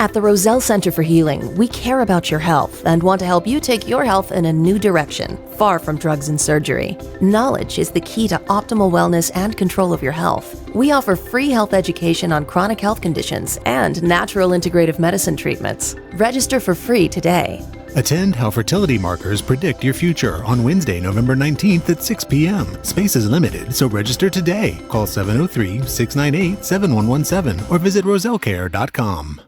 At the Roselle Center for Healing, we care about your health and want to help you take your health in a new direction, far from drugs and surgery. Knowledge is the key to optimal wellness and control of your health. We offer free health education on chronic health conditions and natural integrative medicine treatments. Register for free today. Attend How Fertility Markers Predict Your Future on Wednesday, November 19th at 6 p.m. Space is limited, so register today. Call 703-698-7117 or visit rosellecare.com.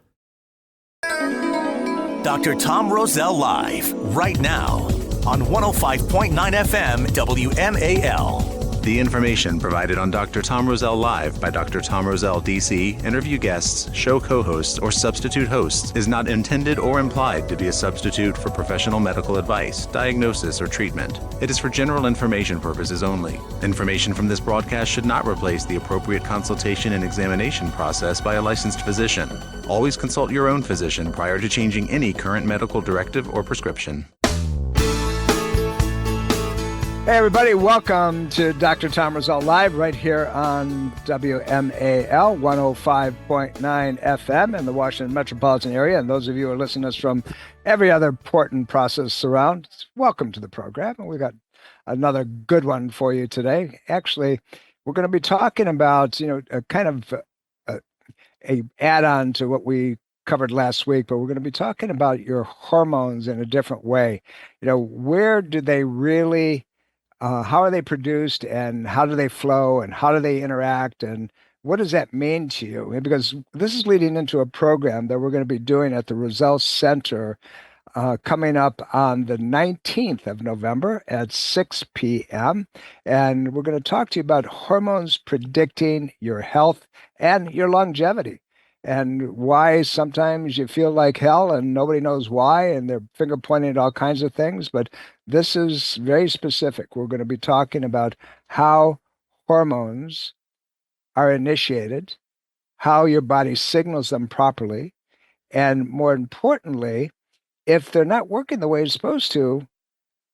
Dr. Tom Roselle Live, right now, on 105.9 FM WMAL. The information provided on Dr. Tom Roselle Live by Dr. Tom Roselle, D.C., interview guests, show co-hosts, or substitute hosts is not intended or implied to be a substitute for professional medical advice, diagnosis, or treatment. It is for general information purposes only. Information from this broadcast should not replace the appropriate consultation and examination process by a licensed physician. Always consult your own physician prior to changing any current medical directive or prescription. Hey, everybody. Welcome to Dr. Tom Roselle Live right here on WMAL 105.9 FM in the Washington metropolitan area. And those of you who are listening to us from every other port and process around, welcome to the program. And we've got another good one for you today. Actually, we're going to be talking about, a kind of a add-on to what we covered last week, but we're going to be talking about your hormones in a different way. Where do they really how are they produced, and how do they flow, and how do they interact, and what does that mean to you? Because this is leading into a program that we're going to be doing at the Roselle Center coming up on the 19th of November at 6 p.m. And we're going to talk to you about hormones predicting your health and your longevity, and why sometimes you feel like hell and nobody knows why, and they're finger pointing at all kinds of things. But this is very specific. We're going to be talking about how hormones are initiated, how your body signals them properly, and more importantly, if they're not working the way it's supposed to,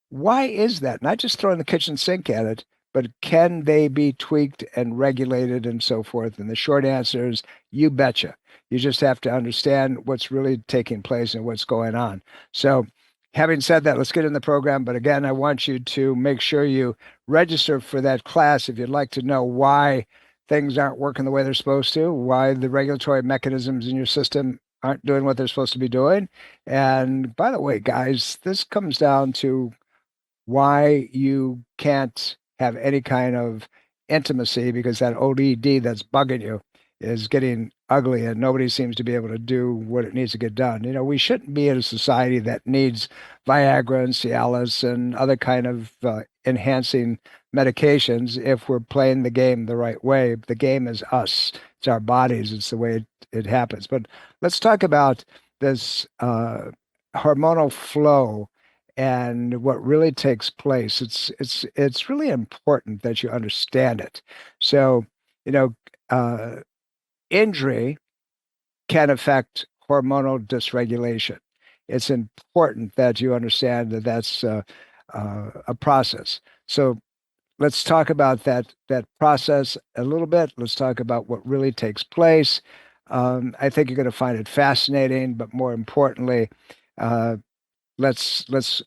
why is that? Not just throwing the kitchen sink at it, but can they be tweaked and regulated and so forth? And the short answer is, you betcha. You just have to understand what's really taking place and what's going on. So having said that, let's get in the program. But again, I want you to make sure you register for that class if you'd like to know why things aren't working the way they're supposed to, why the regulatory mechanisms in your system aren't doing what they're supposed to be doing. And by the way, guys, this comes down to why you can't have any kind of intimacy, because that ODD that's bugging you is getting ugly and nobody seems to be able to do what it needs to get done. We shouldn't be in a society that needs Viagra and Cialis and other kind of enhancing medications if we're playing the game the right way. The game is us. It's our bodies. It's the way it happens. But let's talk about this hormonal flow and what really takes place. It's really important that you understand it. So, injury can affect hormonal dysregulation. It's important that you understand that that's a process. So let's talk about that process a little bit. Let's talk about what really takes place. I think you're going to find it fascinating, but more importantly, let's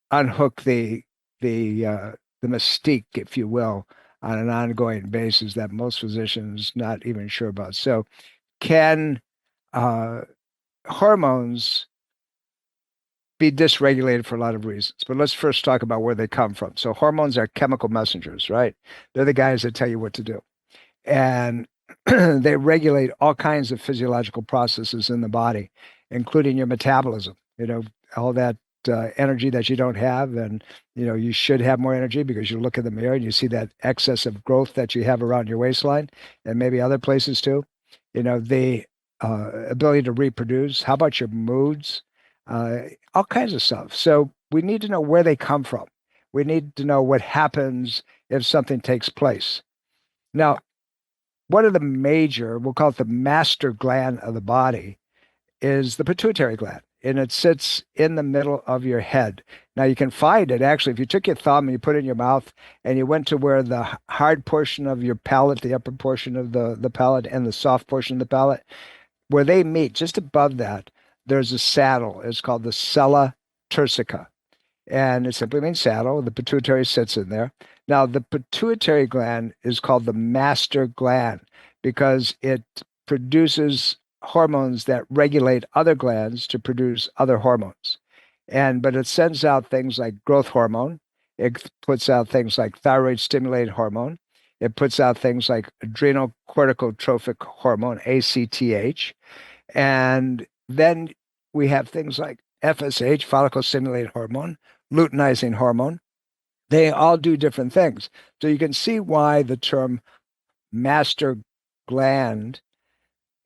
unhook the mystique, if you will, on an ongoing basis that most physicians not even sure about. So, can hormones be dysregulated for a lot of reasons? But let's first talk about where they come from. So, hormones are chemical messengers, right? They're the guys that tell you what to do, and they regulate all kinds of physiological processes in the body, including your metabolism. All that energy that you don't have, and you should have more energy because you look in the mirror and you see that excess of growth that you have around your waistline and maybe other places too. The ability to reproduce. How about your moods? All kinds of stuff. So we need to know where they come from. We need to know what happens if something takes place. Now, one of the major, we'll call it the master gland of the body, is the pituitary gland. And it sits in the middle of your head. Now, you can find it, actually, if you took your thumb and you put it in your mouth and you went to where the hard portion of your palate, the upper portion of the palate, and the soft portion of the palate, where they meet, just above that, there's a saddle. It's called the sella turcica. And it simply means saddle. The pituitary sits in there. Now, the pituitary gland is called the master gland because it produces hormones that regulate other glands to produce other hormones. But it sends out things like growth hormone. It puts out things like thyroid stimulating hormone. It puts out things like adrenal corticotrophic hormone, ACTH. And then we have things like FSH, follicle stimulating hormone, luteinizing hormone. They all do different things. So you can see why the term master gland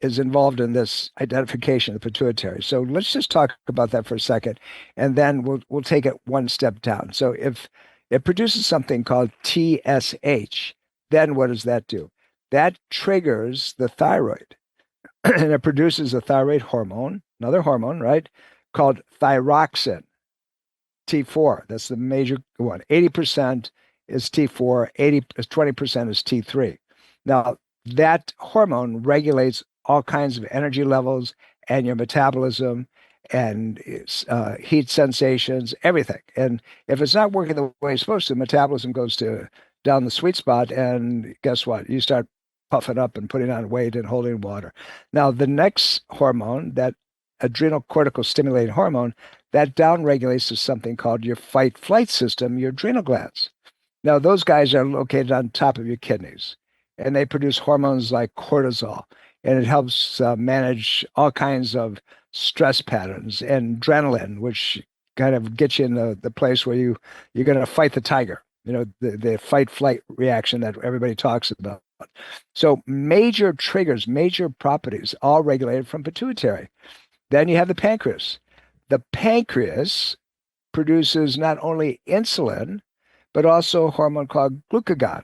is involved in this identification of the pituitary. So let's just talk about that for a second, and then we'll take it one step down. So if it produces something called TSH, then what does that do? That triggers the thyroid, and it produces a thyroid hormone, another hormone, right, called thyroxine, T4. That's the major one. 80% is T4, 20% is T3. Now, that hormone regulates all kinds of energy levels and your metabolism and heat sensations, everything. And if it's not working the way it's supposed to, metabolism goes down the sweet spot, and guess what? You start puffing up and putting on weight and holding water. Now, the next hormone, that adrenal cortical stimulating hormone, that downregulates to something called your fight-flight system, your adrenal glands. Now, those guys are located on top of your kidneys, and they produce hormones like cortisol, and it helps manage all kinds of stress patterns, and adrenaline, which kind of gets you in the place where you're going to fight the tiger, the fight-flight reaction that everybody talks about. So major triggers, major properties, all regulated from pituitary. Then you have the pancreas. The pancreas produces not only insulin, but also a hormone called glucagon.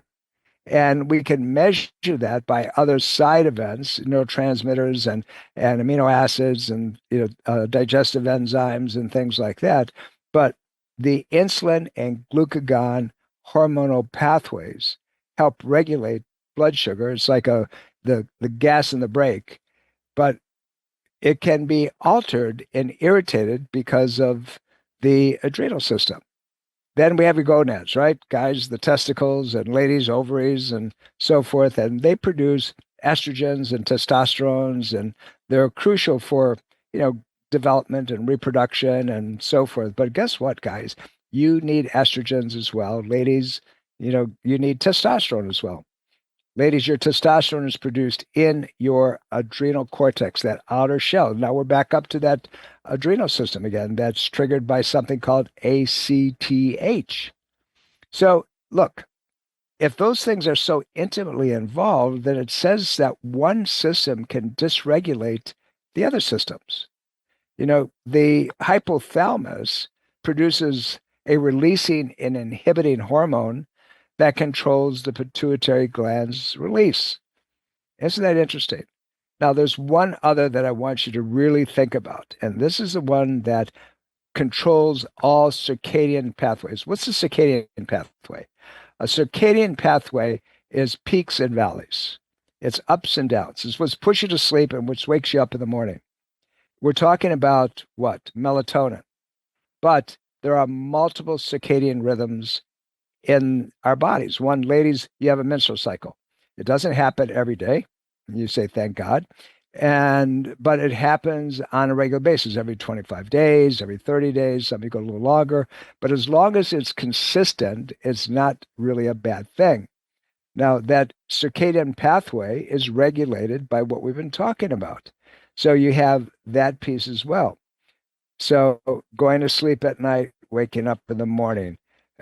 And we can measure that by other side events, neurotransmitters and amino acids and digestive enzymes and things like that. But the insulin and glucagon hormonal pathways help regulate blood sugar. It's like the gas in the brake, but it can be altered and irritated because of the adrenal system. Then we have your gonads, right? Guys, the testicles, and ladies, ovaries, and so forth. And they produce estrogens and testosterones, and they're crucial for, development and reproduction and so forth. But guess what, guys? You need estrogens as well. Ladies, you need testosterone as well. Ladies, your testosterone is produced in your adrenal cortex, that outer shell. Now we're back up to that adrenal system again. That's triggered by something called ACTH. So look, if those things are so intimately involved, then it says that one system can dysregulate the other systems. The hypothalamus produces a releasing and inhibiting hormone that controls the pituitary gland's release. Isn't that interesting? Now, there's one other that I want you to really think about, and this is the one that controls all circadian pathways. What's the circadian pathway? A circadian pathway is peaks and valleys. It's ups and downs. It's what pushes you to sleep and which wakes you up in the morning. We're talking about what? Melatonin. But there are multiple circadian rhythms in our bodies. One, ladies, you have a menstrual cycle. It doesn't happen every day. You say, thank God. But it happens on a regular basis, every 25 days, every 30 days, some go a little longer. But as long as it's consistent, it's not really a bad thing. Now, that circadian pathway is regulated by what we've been talking about. So you have that piece as well. So going to sleep at night, waking up in the morning,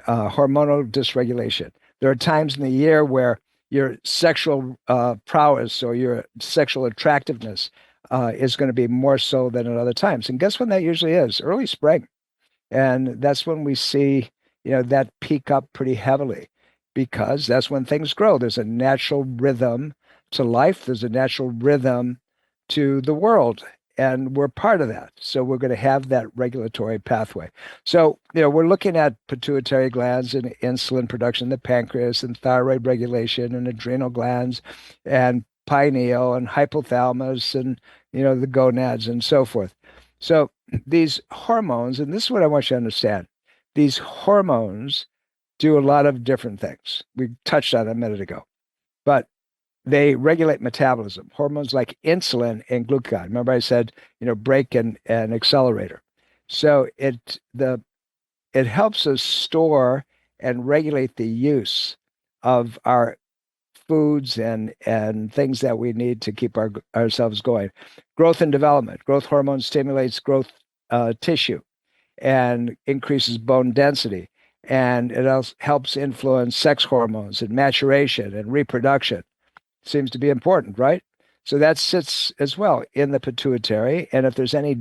hormonal dysregulation. There are times in the year where your sexual prowess or your sexual attractiveness is going to be more so than at other times. And guess when that usually is? Early spring. And that's when we see, that peak up pretty heavily, because that's when things grow. There's a natural rhythm to life. There's a natural rhythm to the world. And we're part of that. So we're going to have that regulatory pathway. So, we're looking at pituitary glands and insulin production, the pancreas and thyroid regulation and adrenal glands and pineal and hypothalamus and, the gonads and so forth. So these hormones, and this is what I want you to understand, these hormones do a lot of different things. We touched on it a minute ago, but they regulate metabolism. Hormones like insulin and glucagon. Remember I said, brake and accelerator. So it helps us store and regulate the use of our foods and things that we need to keep ourselves going. Growth and development. Growth hormone stimulates growth tissue and increases bone density. And it also helps influence sex hormones and maturation and reproduction. Seems to be important, right? So that sits as well in the pituitary. And if there's any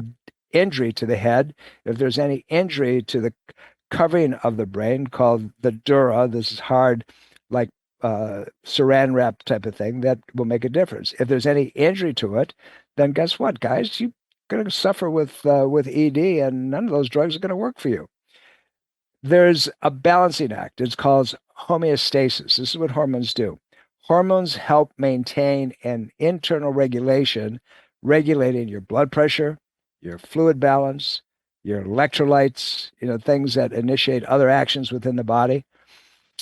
injury to the head, if there's any injury to the covering of the brain called the dura, this is hard, like saran wrap type of thing, that will make a difference. If there's any injury to it, then guess what, guys? You're going to suffer with ED, and none of those drugs are going to work for you. There's a balancing act. It's called homeostasis. This is what hormones do. Hormones help maintain an internal regulation, regulating your blood pressure, your fluid balance, your electrolytes, things that initiate other actions within the body.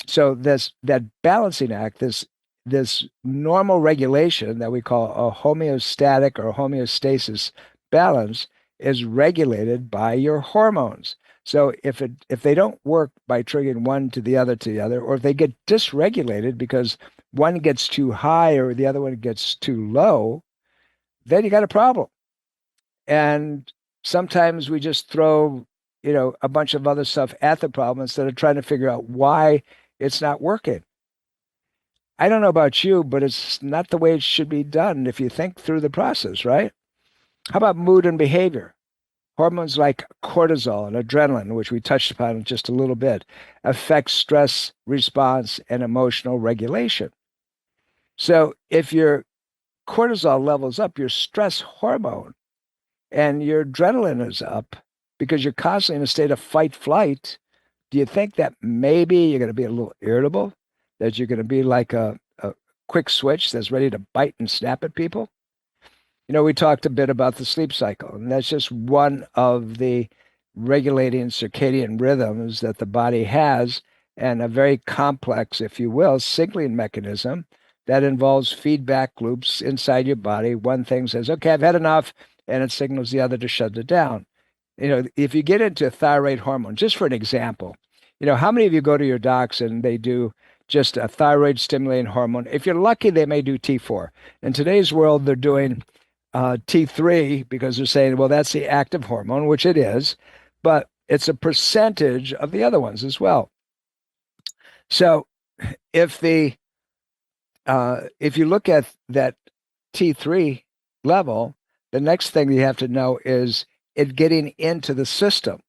So that balancing act, this normal regulation that we call a homeostatic or homeostasis balance, is regulated by your hormones. So if they don't work by triggering one to the other, or if they get dysregulated because one gets too high or the other one gets too low, then you got a problem. And sometimes we just throw, a bunch of other stuff at the problem instead of trying to figure out why it's not working. I don't know about you, but it's not the way it should be done if you think through the process, right? How about mood and behavior? Hormones like cortisol and adrenaline, which we touched upon just a little bit, affect stress response and emotional regulation. So if your cortisol levels up, your stress hormone, and your adrenaline is up because you're constantly in a state of fight flight, do you think that maybe you're going to be a little irritable, that you're going to be like a quick switch that's ready to bite and snap at people? We talked a bit about the sleep cycle, and that's just one of the regulating circadian rhythms that the body has, and a very complex, if you will, signaling mechanism that involves feedback loops inside your body. One thing says, okay, I've had enough, and it signals the other to shut it down. If you get into thyroid hormone, just for an example, how many of you go to your docs and they do just a thyroid stimulating hormone? If you're lucky, they may do T4. In today's world, they're doing T3 because they're saying, well, that's the active hormone, which it is, but it's a percentage of the other ones as well. So if you look at that T3 level, the next thing you have to know is it getting into the system.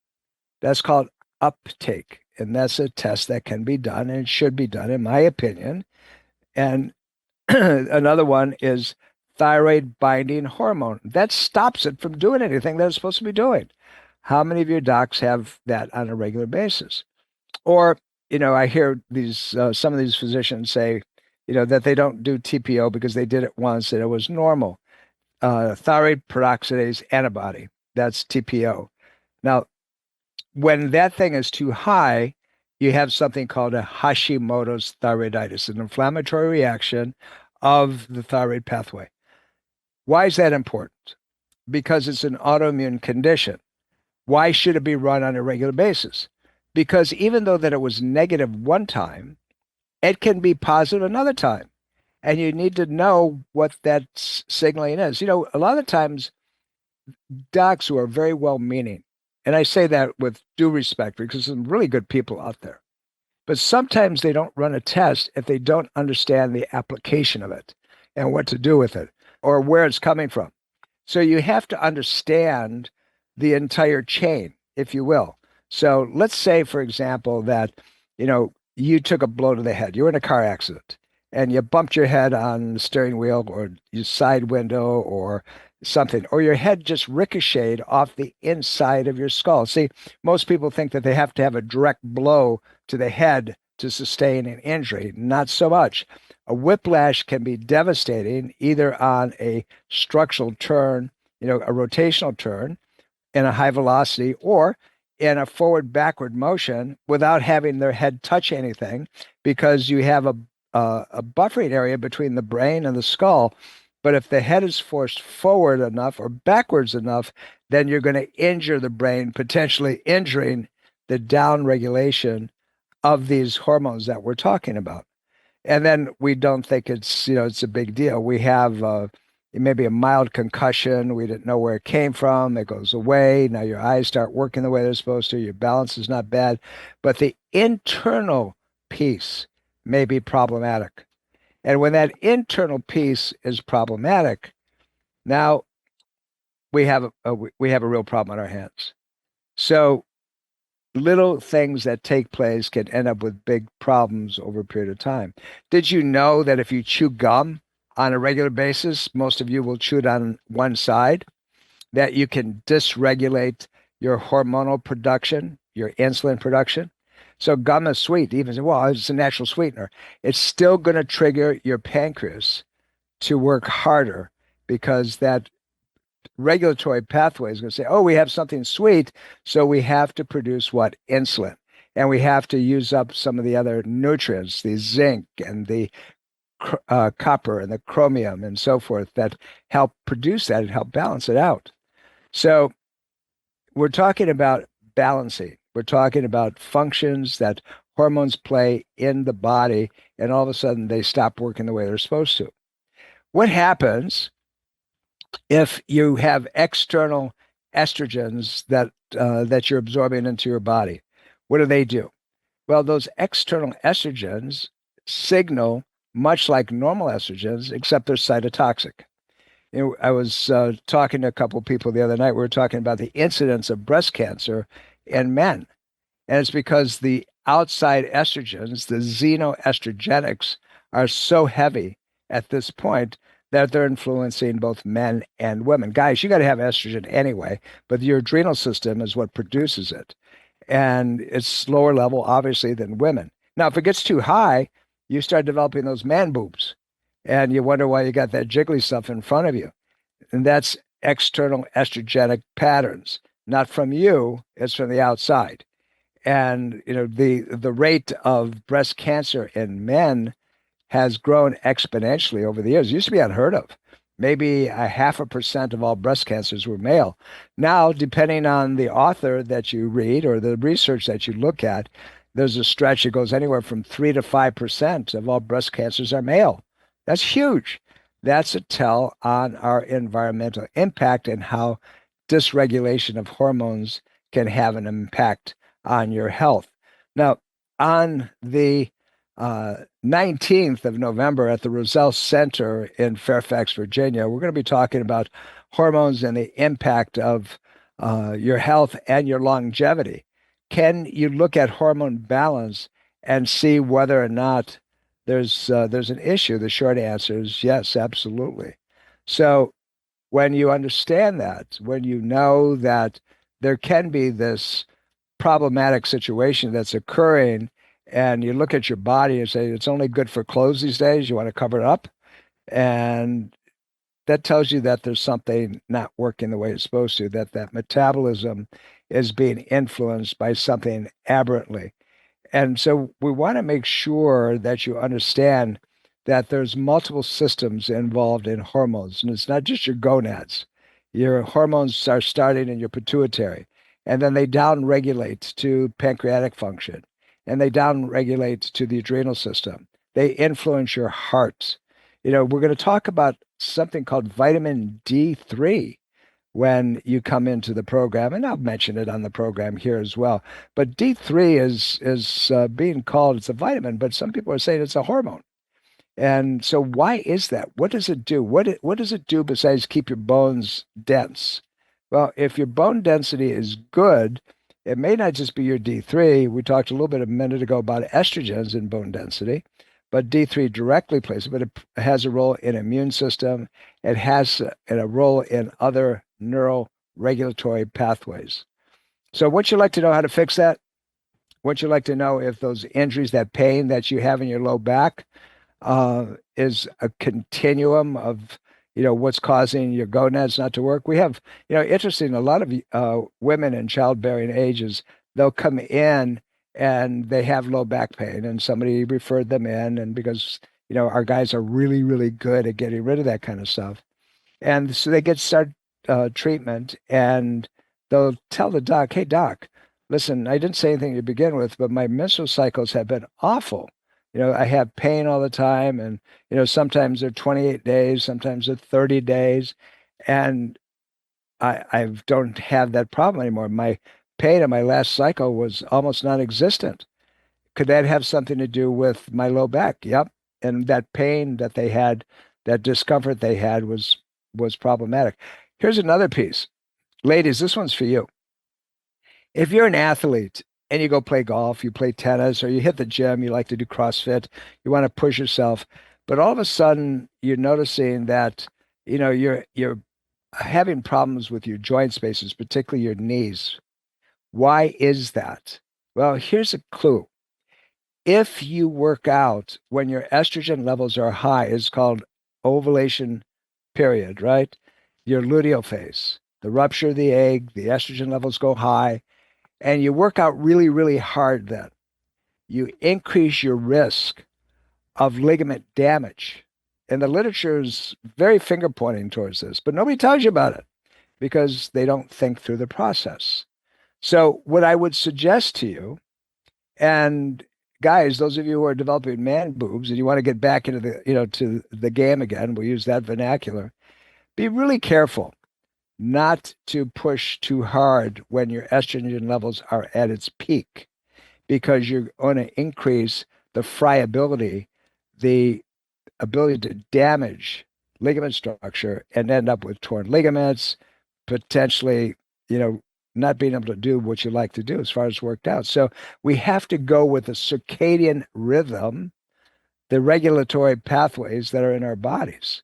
That's called uptake. And that's a test that can be done, and it should be done, in my opinion. And another one is thyroid binding hormone. That stops it from doing anything that it's supposed to be doing. How many of your docs have that on a regular basis? Or, I hear some of these physicians say, that they don't do TPO because they did it once and it was normal. Thyroid peroxidase antibody, that's TPO. Now, when that thing is too high, you have something called a Hashimoto's thyroiditis, an inflammatory reaction of the thyroid pathway. Why is that important? Because it's an autoimmune condition. Why should it be run on a regular basis? Because even though that it was negative one time, it can be positive another time. And you need to know what that signaling is. A lot of times, docs who are very well-meaning, and I say that with due respect because there's some really good people out there, but sometimes they don't run a test if they don't understand the application of it and what to do with it or where it's coming from. So you have to understand the entire chain, if you will. So let's say, for example, that, you took a blow to the head. You were in a car accident and you bumped your head on the steering wheel or your side window or something, or your head just ricocheted off the inside of your skull. See, most people think that they have to have a direct blow to the head to sustain an injury. Not so much. A whiplash can be devastating either on a structural turn, a rotational turn in a high velocity, or in a forward backward motion without having their head touch anything, because you have a buffering area between the brain and the skull. But if the head is forced forward enough or backwards enough, then you're going to injure the brain, potentially injuring the down regulation of these hormones that we're talking about. And then we don't think it's a big deal. We have maybe a mild concussion. We didn't know where it came from. It goes away. Now your eyes start working the way they're supposed to. Your balance is not bad. But the internal piece may be problematic. And when that internal piece is problematic, now we have a real problem on our hands. So little things that take place can end up with big problems over a period of time. Did you know that if you chew gum on a regular basis, most of you will chew it on one side, that you can dysregulate your hormonal production, your insulin production? So gum is sweet. Even say, well, it's a natural sweetener. It's still going to trigger your pancreas to work harder, because that regulatory pathway is going to say, oh, we have something sweet, so we have to produce what? Insulin. And we have to use up some of the other nutrients, the zinc and the copper and the chromium and so forth, that help produce that and help balance it out. So we're talking about balancing. We're talking about functions that hormones play in the body, and all of a sudden they stop working the way they're supposed to. What happens if you have external estrogens that you're absorbing into your body? What do? Well, those external estrogens signal much like normal estrogens, except they're cytotoxic. I was talking to a couple of people the other night. We were talking about the incidence of breast cancer in men. And it's because the outside estrogens, the xenoestrogenics, are so heavy at this point that they're influencing both men and women. Guys, you got to have estrogen anyway, but your adrenal system is what produces it. And it's lower level, obviously, than women. Now, if it gets too high, you start developing those man boobs, and you wonder why you got that jiggly stuff in front of you. And that's external estrogenic patterns, not from you, it's from the outside. And the rate of breast cancer in men has grown exponentially over the years. It used to be unheard of. Maybe 0.5% of all breast cancers were male. Now, depending on the author that you read or the research that you look at, there's a stretch that goes anywhere from 3 to 5% of all breast cancers are male. That's huge. That's a tell on our environmental impact and how dysregulation of hormones can have an impact on your health. Now, on the 19th of November at the Roselle Center in Fairfax, Virginia, we're going to be talking about hormones and the impact of your health and your longevity. Can you look at hormone balance and see whether or not there's an issue? The short answer is yes, absolutely. So when you understand that, when you know that there can be this problematic situation that's occurring, and you look at your body and say, it's only good for clothes these days, you want to cover it up, and that tells you that there's something not working the way it's supposed to, that metabolism is being influenced by something aberrantly. And so we want to make sure that you understand that there's multiple systems involved in hormones, and it's not just your gonads. Your hormones are starting in your pituitary, and then they downregulate to pancreatic function, and they downregulate to the adrenal system. They influence your heart. We're going to talk about something called vitamin D3 when you come into the program, and I'll mention it on the program here as well. But D3 is being called, it's a vitamin, but some people are saying it's a hormone. And so why is that? What does it do? What does it do besides keep your bones dense? Well, if your bone density is good, it may not just be your D3. We talked a little bit a minute ago about estrogens in bone density, but D3 directly plays it, but it has a role in immune system. It has a role in other neuroregulatory pathways. So would you like to know how to fix that? Wouldn't you like to know if those injuries, that pain that you have in your low back, is a continuum of, what's causing your gonads not to work? We have, interesting, a lot of women in childbearing ages, they'll come in and they have low back pain, and somebody referred them in, and because, our guys are really, really good at getting rid of that kind of stuff. And so they start treatment, and they'll tell the doc, hey, doc, listen, I didn't say anything to begin with, but my menstrual cycles have been awful. I have pain all the time, and, sometimes they're 28 days, sometimes they're 30 days, and I don't have that problem anymore. My pain in my last cycle was almost non-existent. Could that have something to do with my low back? Yep. And that pain that they had, that discomfort they had was problematic. Here's another piece. Ladies, this one's for you. If you're an athlete and you go play golf, you play tennis, or you hit the gym, you like to do CrossFit, you want to push yourself, but all of a sudden you're noticing that, you're having problems with your joint spaces, particularly your knees. Why is that? Well, here's a clue. If you work out when your estrogen levels are high, it's called ovulation period, right? Your luteal phase, the rupture of the egg, the estrogen levels go high, and you work out really, really hard then. You increase your risk of ligament damage. And the literature is very finger pointing towards this, but nobody tells you about it because they don't think through the process. So what I would suggest to you, and guys, those of you who are developing man boobs and you want to get back into the, to the game again, we'll use that vernacular, be really careful not to push too hard when your estrogen levels are at its peak, because you're going to increase the friability, the ability to damage ligament structure and end up with torn ligaments, potentially, not being able to do what you like to do as far as worked out. So we have to go with the circadian rhythm, the regulatory pathways that are in our bodies.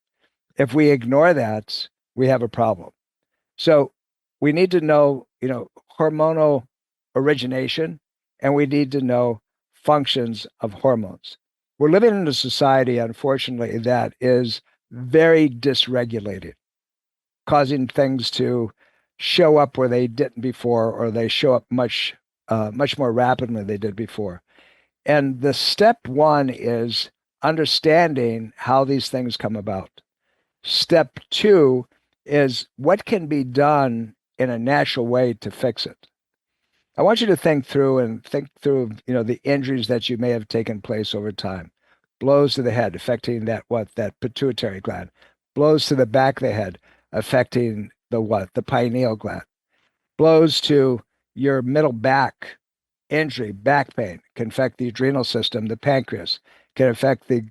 If we ignore that, we have a problem. So we need to know, hormonal origination, and we need to know functions of hormones. We're living in a society, unfortunately, that is very dysregulated, causing things to show up where they didn't before, or they show up much more rapidly than they did before. And the step one is understanding how these things come about. Step two is what can be done in a natural way to fix it. I want you to think through the injuries that you may have taken place over time. Blows to the head affecting that pituitary gland. Blows to the back of the head affecting the pineal gland. Blows to your middle back injury, back pain, can affect the adrenal system, the pancreas, can affect the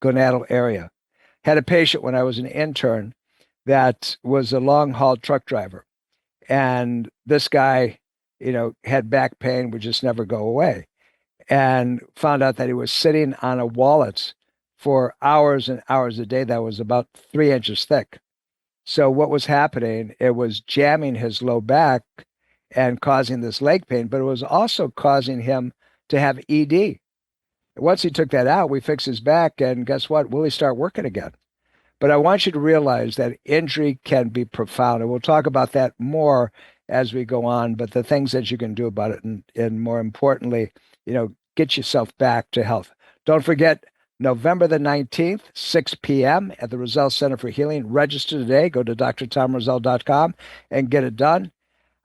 gonadal area. Had a patient when I was an intern that was a long haul truck driver. And this guy, had back pain, would just never go away. And found out that he was sitting on a wallet for hours and hours a day that was about 3 inches thick. So what was happening, it was jamming his low back and causing this leg pain, but it was also causing him to have ED. Once he took that out, we fixed his back, and guess what? Willie started working again. But I want you to realize that injury can be profound, and we'll talk about that more as we go on, but the things that you can do about it, and more importantly, get yourself back to health. Don't forget, November the 19th, 6 p.m. at the Roselle Center for Healing. Register today. Go to drtomroselle.com and get it done.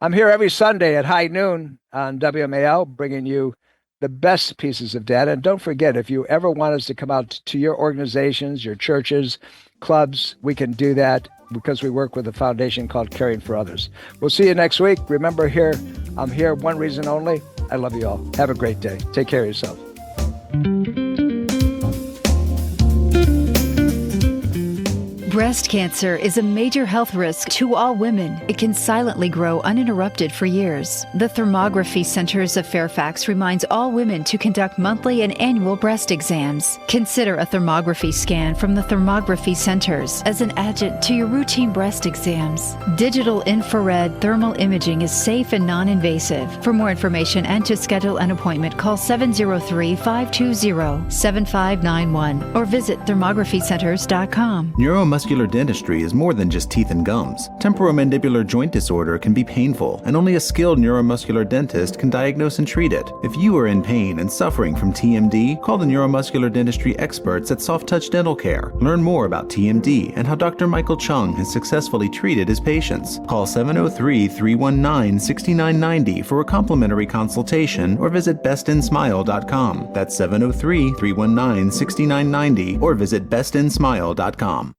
I'm here every Sunday at high noon on WMAL, bringing you the best pieces of data. And don't forget, if you ever want us to come out to your organizations, your churches, clubs, we can do that because we work with a foundation called Caring for Others. We'll see you next week. Remember, I'm here, one reason only. I love you all. Have a great day. Take care of yourself. Breast cancer is a major health risk to all women. It can silently grow uninterrupted for years. The Thermography Centers of Fairfax reminds all women to conduct monthly and annual breast exams. Consider a thermography scan from the Thermography Centers as an adjunct to your routine breast exams. Digital infrared thermal imaging is safe and non-invasive. For more information and to schedule an appointment, call 703-520-7591 or visit thermographycenters.com. Neuromuscular dentistry is more than just teeth and gums. Temporomandibular joint disorder can be painful, and only a skilled neuromuscular dentist can diagnose and treat it. If you are in pain and suffering from TMD, call the neuromuscular dentistry experts at Soft Touch Dental Care. Learn more about TMD and how Dr. Michael Chung has successfully treated his patients. Call 703-319-6990 for a complimentary consultation or visit bestinsmile.com. That's 703-319-6990 or visit bestinsmile.com.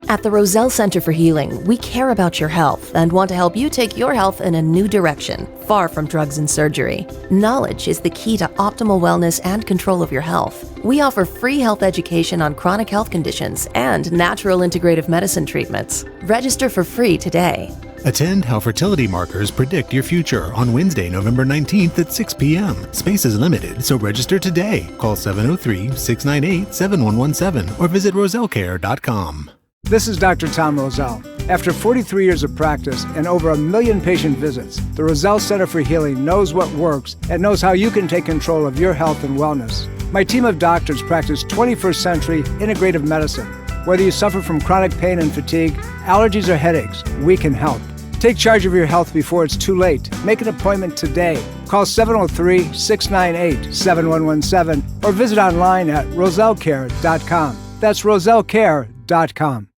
At the Roselle Center for Healing, we care about your health and want to help you take your health in a new direction, far from drugs and surgery. Knowledge is the key to optimal wellness and control of your health. We offer free health education on chronic health conditions and natural integrative medicine treatments. Register for free today. Attend How Fertility Markers Predict Your Future on Wednesday, November 19th at 6 p.m. Space is limited, so register today. Call 703-698-7117 or visit rosellecare.com. This is Dr. Tom Roselle. After 43 years of practice and over 1 million patient visits, the Roselle Center for Healing knows what works and knows how you can take control of your health and wellness. My team of doctors practice 21st century integrative medicine. Whether you suffer from chronic pain and fatigue, allergies or headaches, we can help. Take charge of your health before it's too late. Make an appointment today. Call 703-698-7117 or visit online at rosellecare.com. That's rosellecare.com.